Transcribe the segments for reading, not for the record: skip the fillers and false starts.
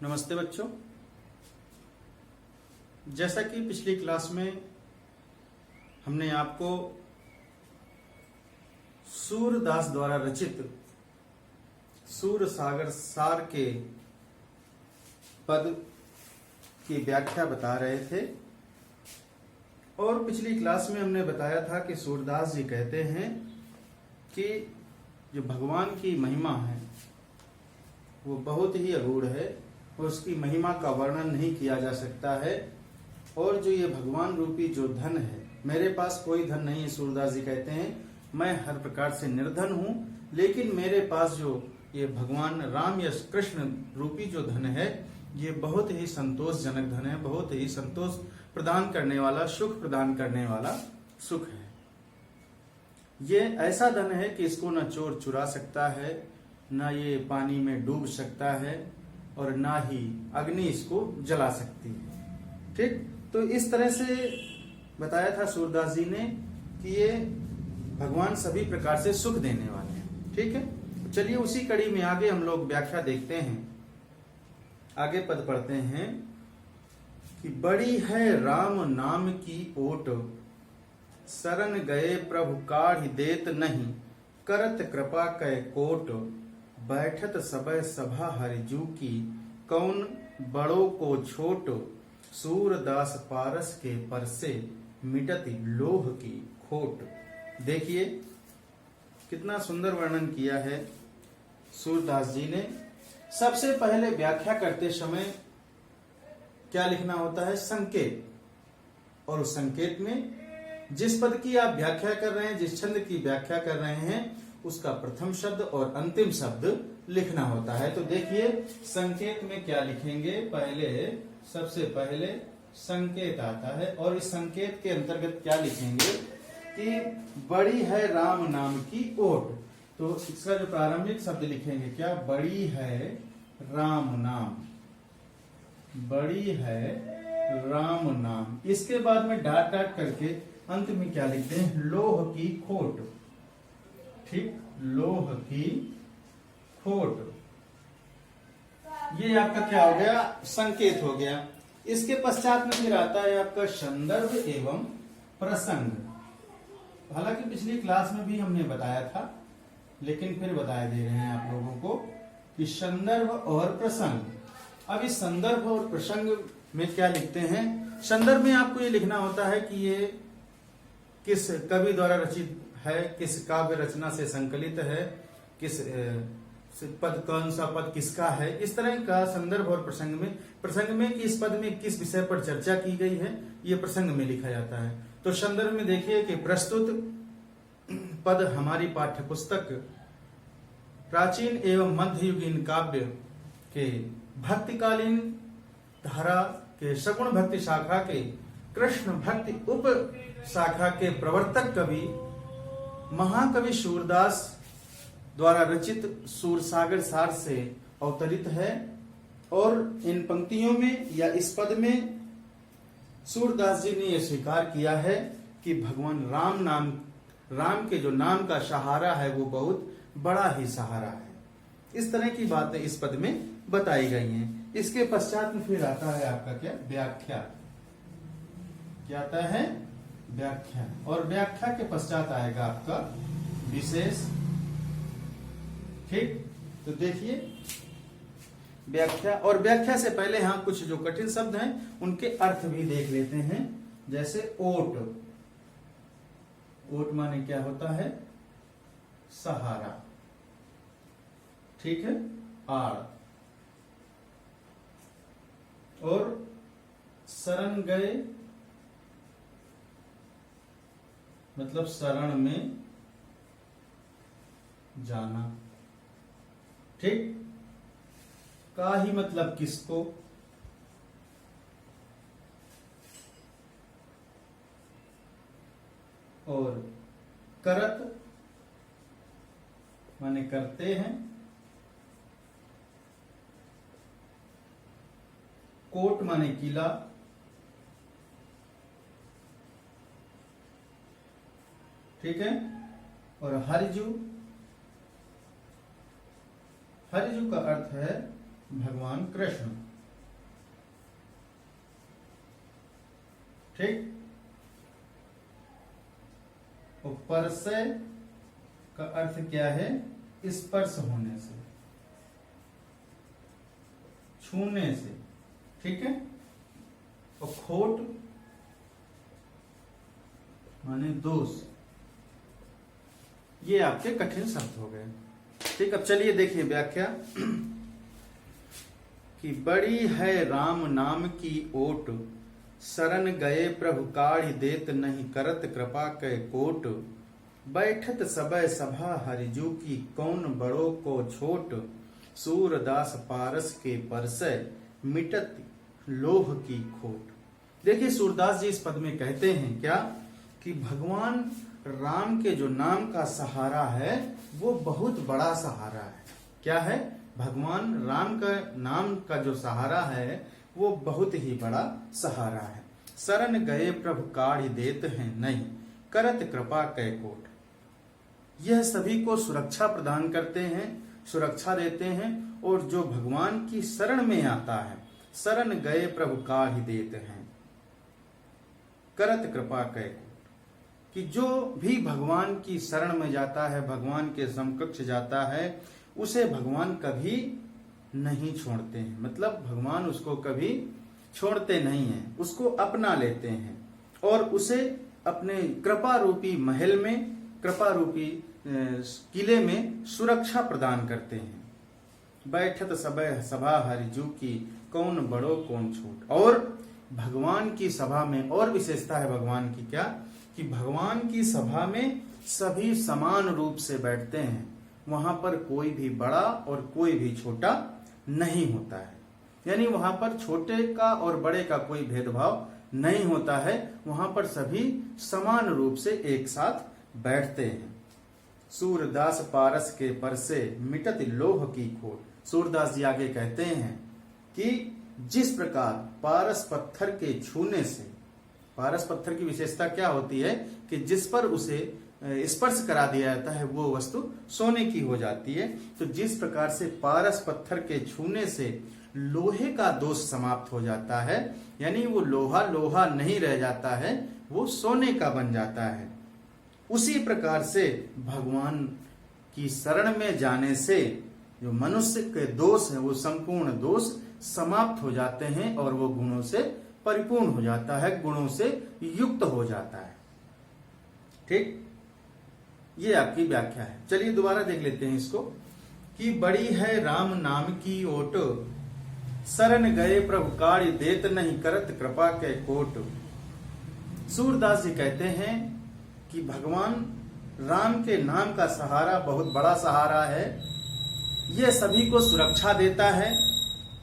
नमस्ते बच्चों। जैसा कि पिछली क्लास में हमने आपको सूरदास द्वारा रचित सूरसागर सार के पद की व्याख्या बता रहे थे और पिछली क्लास में हमने बताया था कि सूरदास जी कहते हैं कि जो भगवान की महिमा है वो बहुत ही अगूढ़ है और उसकी महिमा का वर्णन नहीं किया जा सकता है। और जो ये भगवान रूपी जो धन है, मेरे पास कोई धन नहीं है, सूरदास जी कहते हैं मैं हर प्रकार से निर्धन हूं, लेकिन मेरे पास जो ये भगवान राम या कृष्ण रूपी जो धन है ये बहुत ही संतोषजनक धन है, बहुत ही संतोष प्रदान करने वाला, सुख प्रदान करने वाला सुख है। ये ऐसा धन है कि इसको न चोर चुरा सकता है, ना ये पानी में डूब सकता है और ना ही अग्नि इसको जला सकती है। ठीक, तो इस तरह से बताया था सूरदास जी ने कि ये भगवान सभी प्रकार से सुख देने वाले हैं। ठीक है, चलिए उसी कड़ी में आगे हम लोग व्याख्या देखते हैं। आगे पद पढ़ते हैं कि बड़ी है राम नाम की ओट, शरण गए प्रभु काढ़ देत नहीं, करत कृपा कै कोट, बैठत सबय सभा हरिजू की, कौन बड़ों को छोट, सूरदास पारस के परसे, मिटत लोह की खोट। देखिए कितना सुंदर वर्णन किया है सूरदास जी ने। सबसे पहले व्याख्या करते समय क्या लिखना होता है? संकेत। और उस संकेत में जिस पद की आप व्याख्या कर रहे हैं, जिस छंद की व्याख्या कर रहे हैं, उसका प्रथम शब्द और अंतिम शब्द लिखना होता है। तो देखिए संकेत में क्या लिखेंगे? सबसे पहले संकेत आता है और इस संकेत के अंतर्गत क्या लिखेंगे कि बड़ी है राम नाम की ओट। तो इसका जो प्रारंभिक शब्द लिखेंगे क्या? बड़ी है राम नाम, बड़ी है राम नाम। इसके बाद में डाट डाट करके अंत में क्या लिखते हैं? लोह की खोट। ठीक, लोह की खोट। ये आपका क्या हो गया? संकेत हो गया। इसके पश्चात में फिर आता है आपका संदर्भ एवं प्रसंग। हालांकि पिछली क्लास में भी हमने बताया था, लेकिन फिर बताया दे रहे हैं आप लोगों को कि संदर्भ और प्रसंग। अब इस संदर्भ और प्रसंग में क्या लिखते हैं? संदर्भ में आपको ये लिखना होता है कि ये किस कवि द्वारा रचित है, किस काव्य रचना से संकलित है, किस पद, कौन सा पद किसका है, इस तरह का संदर्भ। और प्रसंग में कि इस पद में किस विषय पर चर्चा की गई है, ये प्रसंग में लिखा जाता है। तो संदर्भ में देखिए कि प्रस्तुत पद हमारी पाठ्य पुस्तक प्राचीन एवं मध्ययुगीन काव्य के भक्तिकालीन धारा के सगुण भक्ति शाखा के कृष्ण भक्ति उप शाखा के प्रवर्तक कवि महाकवि सूरदास द्वारा रचित सूरसागर सार से अवतरित है। और इन पंक्तियों में या इस पद में सूरदास जी ने यह स्वीकार किया है कि भगवान राम के जो नाम का सहारा है वो बहुत बड़ा ही सहारा है। इस तरह की बातें इस पद में बताई गई हैं। इसके पश्चात में फिर आता है आपका क्या? व्याख्या। क्या आता है? व्याख्या। और व्याख्या के पश्चात आएगा आपका विशेष। ठीक, तो देखिए व्याख्या। और व्याख्या से पहले हम कुछ जो कठिन शब्द हैं उनके अर्थ भी देख लेते हैं। जैसे ओट। ओट माने क्या होता है? सहारा। ठीक है, आड़। और शरण गए मतलब शरण में जाना। ठीक, का ही मतलब किसको। और करत माने करते हैं। कोट माने किला। ठीक है, और हरिजू हरिजू का अर्थ है भगवान कृष्ण। ठीक। स्पर्श का अर्थ क्या है? स्पर्श होने से, छूने से, ठीक है। और खोट माने दोष। ये आपके कठिन शब्द हो गए। ठीक, अब चलिए देखिए व्याख्या कि बड़ी है राम नाम की ओट, शरण गए प्रभु काढ़ देत नहीं करत कृपा कै कोट, बैठत सबय सभा हरिजू की कौन बड़ो को छोट, सूरदास पारस के परसय मिटत लोह की खोट। देखिए सूरदास जी इस पद में कहते हैं क्या कि भगवान राम के जो नाम का सहारा है वो बहुत बड़ा सहारा है। क्या है? भगवान राम का नाम का जो सहारा है वो बहुत ही बड़ा सहारा है। शरण गए प्रभु काढ़ देत हैं नहीं, करत कृपा कै कोट। यह सभी को सुरक्षा प्रदान करते हैं, सुरक्षा देते हैं, और जो भगवान की शरण में आता है, शरण गए प्रभु काढ़ देते हैं, करत कृपा कै कोट। कि जो भी भगवान की शरण में जाता है, भगवान के समकक्ष जाता है, उसे भगवान कभी नहीं छोड़ते हैं। मतलब भगवान उसको कभी छोड़ते नहीं हैं, उसको अपना लेते हैं और उसे अपने कृपा रूपी महल में, कृपा रूपी किले में सुरक्षा प्रदान करते हैं। बैठत सबय सभा हरिजू की कौन बड़ो कौन छोट। और भगवान की सभा में और विशेषता है भगवान की क्या कि भगवान की सभा में सभी समान रूप से बैठते हैं। वहां पर कोई भी बड़ा और कोई भी छोटा नहीं होता है। यानी वहां पर छोटे का और बड़े का कोई भेदभाव नहीं होता है। वहां पर सभी समान रूप से एक साथ बैठते हैं। सूरदास पारस के परसे मिटत लोह की खोट। सूरदास जी आगे कहते हैं कि जिस प्रकार पारस पत्थर के छूने से, पारस पत्थर की विशेषता क्या होती है कि जिस पर उसे स्पर्श करा दिया जाता है वो वस्तु सोने की हो जाती है। तो जिस प्रकार से पारस पत्थर के छूने से लोहे का दोष समाप्त हो जाता है, यानी वो लोहा लोहा नहीं रह जाता है, वो सोने का बन जाता है, उसी प्रकार से भगवान की शरण में जाने से जो मनुष्य के दोष है वो संपूर्ण दोष समाप्त हो जाते हैं और वो गुणों से परिपूर्ण हो जाता है, गुणों से युक्त हो जाता है। ठीक, ये आपकी व्याख्या है। चलिए दोबारा देख लेते हैं इसको कि बड़ी है राम नाम की ओट, शरण गए प्रभु काढ़ देत नहीं करत कृपा के कोट। सूरदास जी कहते हैं कि भगवान राम के नाम का सहारा बहुत बड़ा सहारा है। यह सभी को सुरक्षा देता है।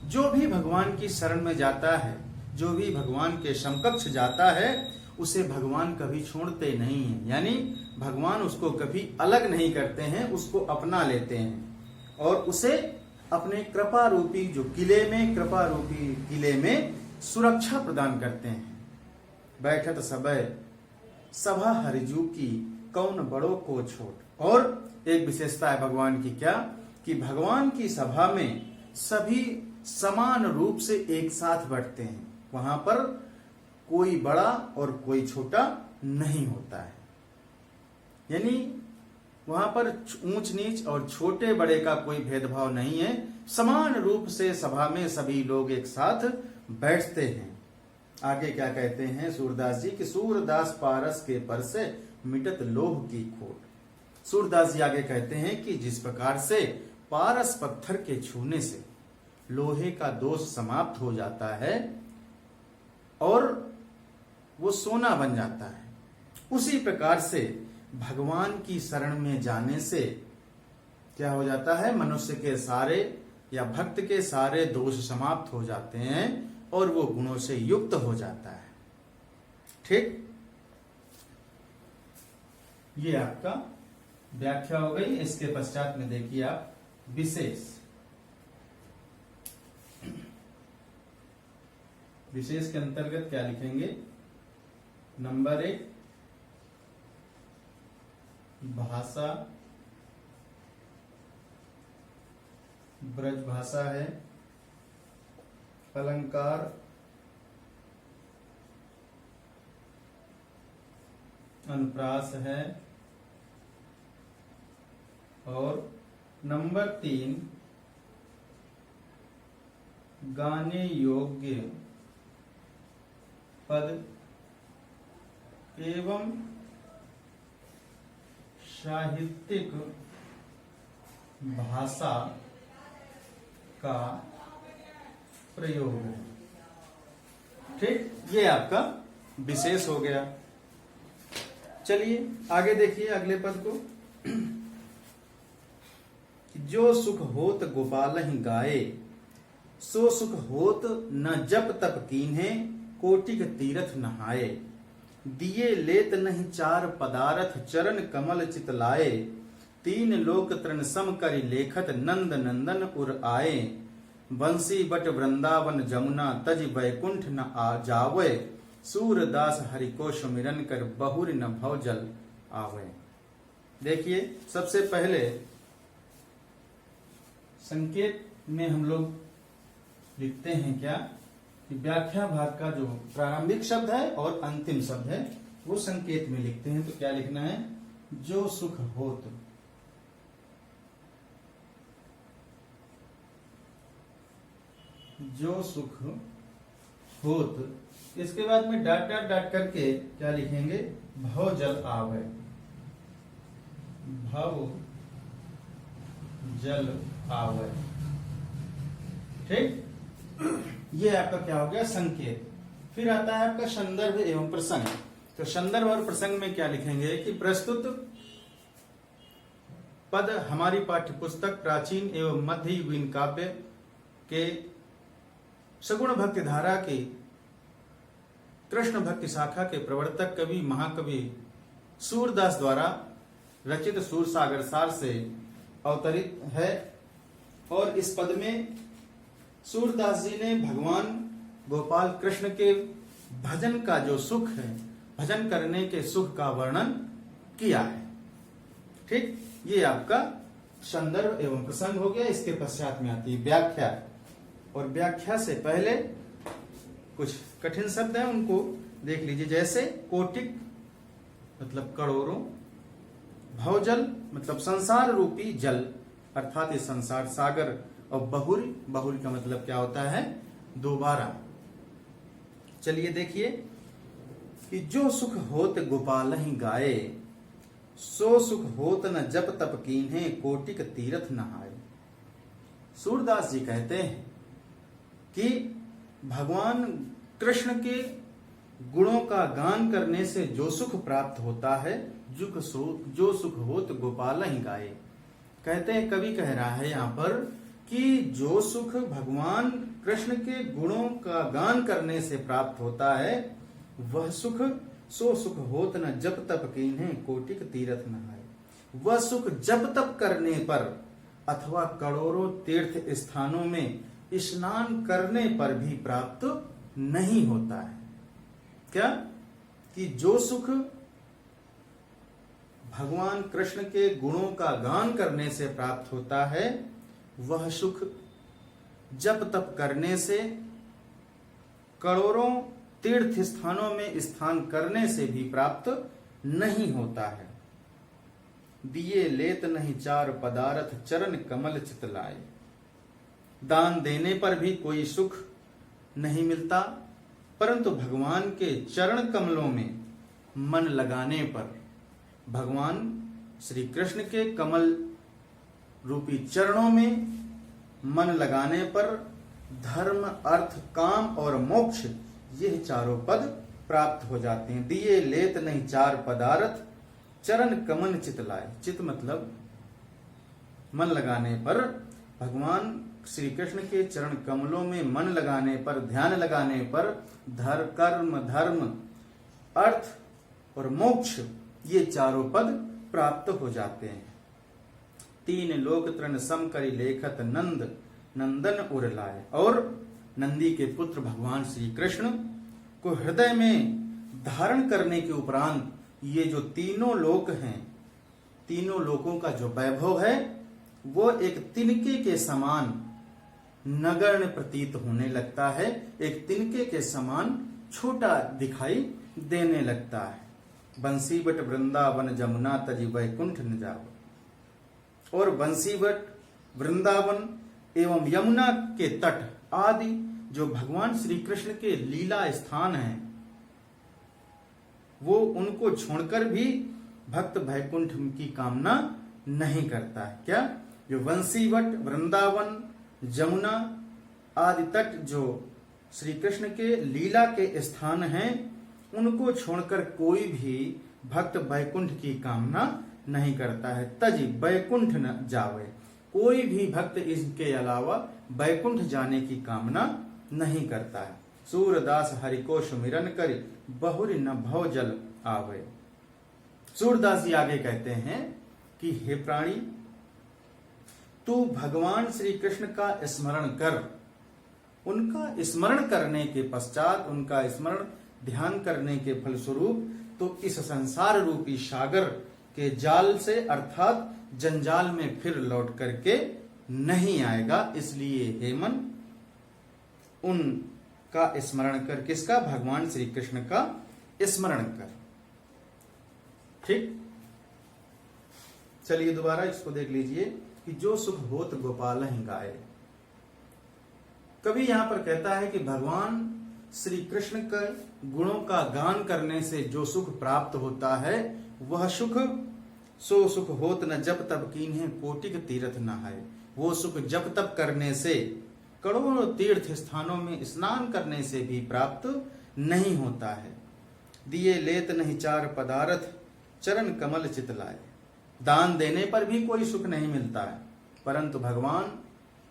जो भी भगवान की शरण में जाता है, जो भी भगवान के समकक्ष जाता है, उसे भगवान कभी छोड़ते नहीं हैं। यानी भगवान उसको कभी अलग नहीं करते हैं, उसको अपना लेते हैं और उसे अपने कृपा रूपी जो किले में, कृपा रूपी किले में सुरक्षा प्रदान करते हैं। बैठत सबय सभा हरिजू की कौन बड़ो को छोट। और एक विशेषता है भगवान की क्या कि भगवान की सभा में सभी समान रूप से एक साथ बैठते हैं। वहां पर कोई बड़ा और कोई छोटा नहीं होता है। यानी वहां पर ऊंच नीच और छोटे बड़े का कोई भेदभाव नहीं है। समान रूप से सभा में सभी लोग एक साथ बैठते हैं। आगे क्या कहते हैं सूरदास जी कि सूरदास पारस के परसे मिटत लोह की खोट। सूरदास जी आगे कहते हैं कि जिस प्रकार से पारस पत्थर के छूने से लोहे का दोष समाप्त हो जाता है और वो सोना बन जाता है, उसी प्रकार से भगवान की शरण में जाने से क्या हो जाता है, मनुष्य के सारे या भक्त के सारे दोष समाप्त हो जाते हैं और वो गुणों से युक्त हो जाता है। ठीक, ये आपका व्याख्या हो गई। इसके पश्चात में देखिए आप विशेष। विशेष के अंतर्गत क्या लिखेंगे? नंबर 1 भाषा, ब्रज भाषा है, अलंकार, अनुप्रास है। और नंबर 3 गाने योग्य पद एवं साहित्यिक भाषा का प्रयोग है। ठीक, ये आपका विशेष हो गया। चलिए आगे देखिए अगले पद को। जो सुख होत गोपाल ही गाए, सो सुख होत न जप तप कीन्हे, कोटिक तीरथ नहाए। दिए लेत नहीं चार पदारथ, चरण कमल चित लाए। तीन लोक तृण सम करि लेखत, नंद नंदन उर आए। बंसी बट वृंदावन जमुना, तज बैकुंठ न आ जावे। सूरदास हरि को सुमिरन कर, बहुर न भव जल आवे। देखिए सबसे पहले संकेत में हम लोग लिखते हैं क्या कि व्याख्या भाग का जो प्रारंभिक शब्द है और अंतिम शब्द है वो संकेत में लिखते हैं। तो क्या लिखना है? जो सुख होत। जो सुख होत, इसके बाद में डाट डाट डाट करके क्या लिखेंगे? भव जल आवे। भव जल आवे। ठीक, ये आपका क्या हो गया? संकेत। फिर आता है आपका संदर्भ एवं प्रसंग। तो संदर्भ और प्रसंग में क्या लिखेंगे कि प्रस्तुत पद हमारी पाठ्य पुस्तक प्राचीन एवं मध्य युगीन काव्य के सगुण भक्ति धारा के कृष्ण भक्ति शाखा के प्रवर्तक कवि महाकवि सूरदास द्वारा रचित सूरसागर सार से अवतरित है। और इस पद में सूरदास जी ने भगवान गोपाल कृष्ण के भजन का जो सुख है, भजन करने के सुख का वर्णन किया है। ठीक, ये आपका संदर्भ एवं प्रसंग हो गया। इसके पश्चात में आती है व्याख्या। और व्याख्या से पहले कुछ कठिन शब्द हैं, उनको देख लीजिए। जैसे कोटिक मतलब करोड़ों, भवजल मतलब संसार रूपी जल अर्थात ये संसार सागर, और बहुरी, बहुरी का मतलब क्या होता है? दोबारा। चलिए देखिए कि जो सुख होत गोपाल ही गाए, सो सुख होत न जप तप कीन्हे, कोटिक तीरथ नहाए। सूरदास जी कहते हैं कि भगवान कृष्ण के गुणों का गान करने से जो सुख प्राप्त होता है, जो सुख होत गोपाल ही गाए। कहते हैं, कवि कह रहा है यहाँ पर कि जो सुख भगवान कृष्ण के गुणों का गान करने से प्राप्त होता है, वह सुख सो सुख होत न जप तप कीन्हे, कोटिक तीरथ नहाए। वह सुख जप तप करने पर अथवा करोड़ों तीर्थ स्थानों में स्नान करने पर भी प्राप्त नहीं होता है। क्या? कि जो सुख भगवान कृष्ण के गुणों का गान करने से प्राप्त होता है, वह सुख जप तप करने से, करोड़ों तीर्थ स्थानों में स्थान करने से भी प्राप्त नहीं होता है। दिए लेत नहीं चार पदारथ, चरण कमल चित लाए। दान देने पर भी कोई सुख नहीं मिलता, परंतु भगवान के चरण कमलों में मन लगाने पर, भगवान श्री कृष्ण के कमल रूपी चरणों में मन लगाने पर धर्म, अर्थ, काम और मोक्ष ये चारों पद प्राप्त हो जाते हैं। दिए लेत नहीं चार पदारथ, चरण कमल चित लाए। चित मतलब मन लगाने पर, भगवान श्री कृष्ण के चरण कमलों में मन लगाने पर, ध्यान लगाने पर कर्म, धर्म, अर्थ और मोक्ष ये चारों पद प्राप्त हो जाते हैं। तीन लोक तृण सम करि लेखत, नंद नंदन उर लाए। और नंदी के पुत्र भगवान श्री कृष्ण को हृदय में धारण करने के उपरांत ये जो तीनों लोक हैं, तीनों लोकों का जो वैभव है वो एक तिनके के समान नगण्य प्रतीत होने लगता है, एक तिनके के समान छोटा दिखाई देने लगता है। बंसीवट वृंदावन जमुना तजी वैकुंठ न जाओ। और बंसीवट, वृंदावन एवं यमुना के तट आदि जो भगवान श्री कृष्ण के लीला स्थान हैं, वो उनको छोड़कर भी भक्त वैकुंठ की कामना नहीं करता है। क्या? जो बंसीवट, वृंदावन, जमुना आदि तट जो श्री कृष्ण के लीला के स्थान हैं, उनको छोड़कर कोई भी भक्त वैकुंठ की कामना नहीं करता है। तज वैकुंठ न जावे, कोई भी भक्त इसके अलावा वैकुंठ जाने की कामना नहीं करता है। सूरदास हरि को सुमिरन करि बहुरी न भव जल आवे। सूरदास जी आगे कहते हैं कि हे प्राणी, तू भगवान श्री कृष्ण का स्मरण कर। उनका स्मरण करने के पश्चात, उनका स्मरण ध्यान करने के फलस्वरूप तो इस संसार रूपी सागर के जाल से अर्थात जंजाल में फिर लौट करके नहीं आएगा। इसलिए हे मन, उनका स्मरण कर। किसका? भगवान श्री कृष्ण का स्मरण कर। ठीक, चलिए दोबारा इसको देख लीजिए कि जो सुख होत गोपाल ही गाए। कभी यहां पर कहता है कि भगवान श्री कृष्ण के गुणों का गान करने से जो सुख प्राप्त होता है, वह सुख सो सुख होत न जब तब कीन्हे कोटिक तीर्थ न है। वो सुख जब तब करने से, करोड़ों तीर्थ स्थानों में स्नान करने से भी प्राप्त नहीं होता है। दिए लेत नहीं चार पदार्थ चरण कमल चितलाए। दान देने पर भी कोई सुख नहीं मिलता है, परंतु भगवान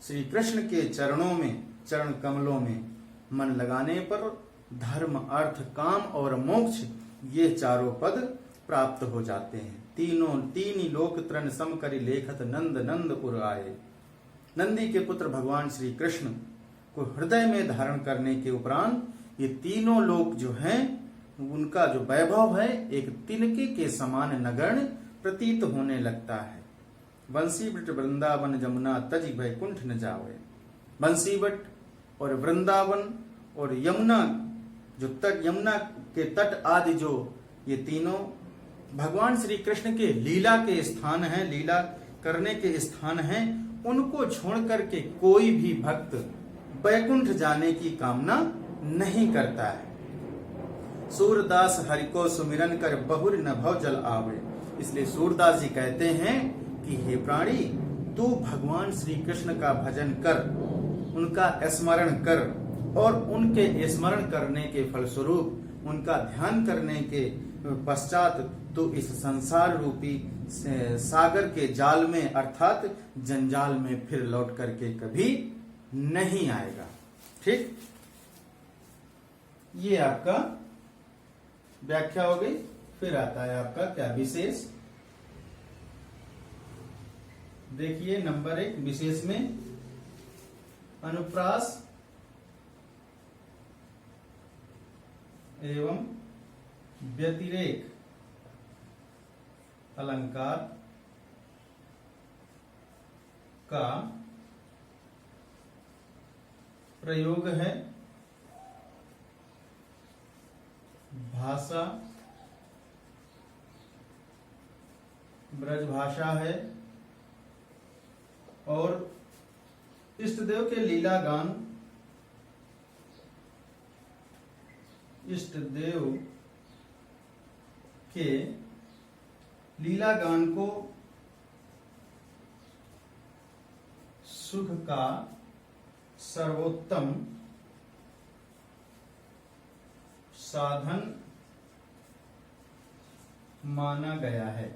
श्री कृष्ण के चरणों में, चरण कमलों में मन लगाने पर धर्म, अर्थ, काम और मोक्ष ये चारों पद प्राप्त हो जाते हैं। तीन ही लोक तृण सम करि लेखत नंद नंदपुर आए। नंदी के पुत्र भगवान श्री कृष्ण को हृदय में धारण करने के उपरांत ये तीनों लोक जो हैं, उनका जो वैभव है एक तिनके के समान नगण्य प्रतीत होने लगता है। बंसीवट वृंदावन जमुना तज वैकुंठ न जावे। बंसीवट और वृंदावन और यमुना जो तट, यमुना के तट आदि जो ये तीनों भगवान श्री कृष्ण के लीला के स्थान हैं, लीला करने के स्थान हैं, उनको छोड़ करके कोई भी भक्त वैकुंठ जाने की कामना नहीं करता है। सूरदास हरि को सुमिरन कर बहुर न भव जल आवे। इसलिए सूरदास जी कहते हैं कि हे प्राणी, तू भगवान श्री कृष्ण का भजन कर, उनका स्मरण कर, और उनके स्मरण करने के फलस्वरूप, उनका ध्यान करने के पश्चात तो इस संसार रूपी सागर के जाल में अर्थात जंजाल में फिर लौट करके कभी नहीं आएगा। ठीक, ये आपका व्याख्या हो गई। फिर आता है आपका क्या? विशेष। देखिए नंबर 1 विशेष में अनुप्रास एवं व्यतिरेक अलंकार का प्रयोग है। भाषा ब्रज भाषा है और इष्ट देव के लीला गान, इष्ट देव के लीला गान को सुख का सर्वोत्तम साधन माना गया है।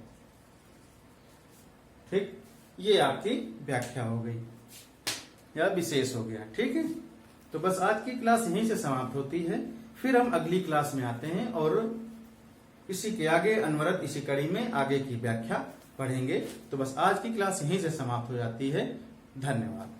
ठीक, ये आपकी व्याख्या हो गई या विशेष हो गया। ठीक है, तो बस आज की क्लास यहीं से समाप्त होती है। फिर हम अगली क्लास में आते हैं और इसी के आगे अनवरत इसी कड़ी में आगे की व्याख्या पढ़ेंगे। तो बस आज की क्लास यहीं से समाप्त हो जाती है। धन्यवाद।